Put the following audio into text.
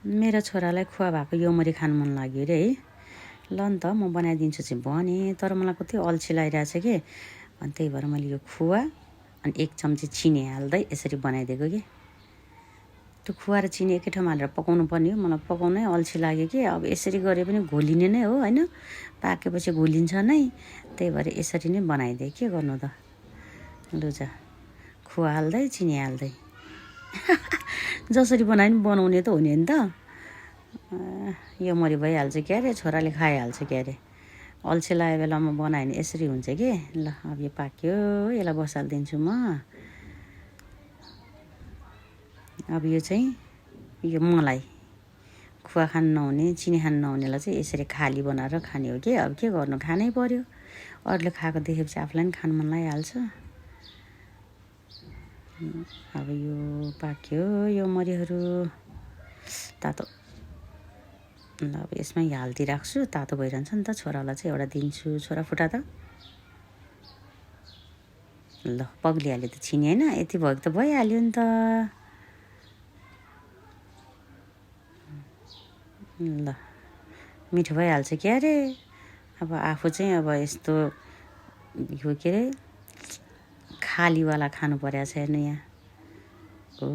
मेरो छोरालाई खुवा भएको योमरी खानु मन लाग्यो अरे है। ल नि त म बनाइदिन्छु चाहिँ भने, तर मलाई कति अल्छी लागिरहेछ कि, अनि त्यही भएर मैले यो खुवा अनि 1 चम्ची चिनी हाल्दै यसरी बनाइदिएको कि। त्यो खुवा र चिनी एकै ठाउँमा हालेर पकाउनु पर्ने हो, मलाई पकाउनै अल्छी लाग्यो कि। अब यसरी गरे पनि घोलिने नै हो होइन, पाकेपछि घोलिन्छ नै, त्यही भएर यसरी नै बनाइदिएँ। के गर्नु त, लु जा खुवा हाल्दै चिनी हाल्दै जसरी बनाए पनि बनाउने त हो नि त। यो मरी भइहाल्छ क्या अरे, छोराले खाइहाल्छ क्या अरे। अल्छी लागेको बेलामा बनायो भने यसरी हुन्छ कि। ल अब यो पाक्यो, यसलाई बसालिदिन्छु म। अब यो चाहिँ यो मलाई खुवा खानु नहुने, चिनी खानु नहुनेलाई चाहिँ यसरी खाली बनाएर खाने हो कि। अब के गर्नु, खानै पर्यो। अरूले खाएको देखेपछि आफूलाई पनि खानु मन लागिहाल्छ। अब यो पाक्यो यो मरीहरू तातो। ल अब यसमा हाल्दी राख्छु, तातो भइरहन्छ नि त। छोरालाई चाहिँ एउटा दिन्छु। छोरा फुटा त। ल पग्लिहाल्यो त चिनी होइन, यति भएको त भइहाल्यो नि त। ल मिठो भइहाल्छ क्या अरे। अब आफू चाहिँ अब यस्तो यो के अरे खालीवाला खानु परेको छ हेर्नु यहाँ। ओ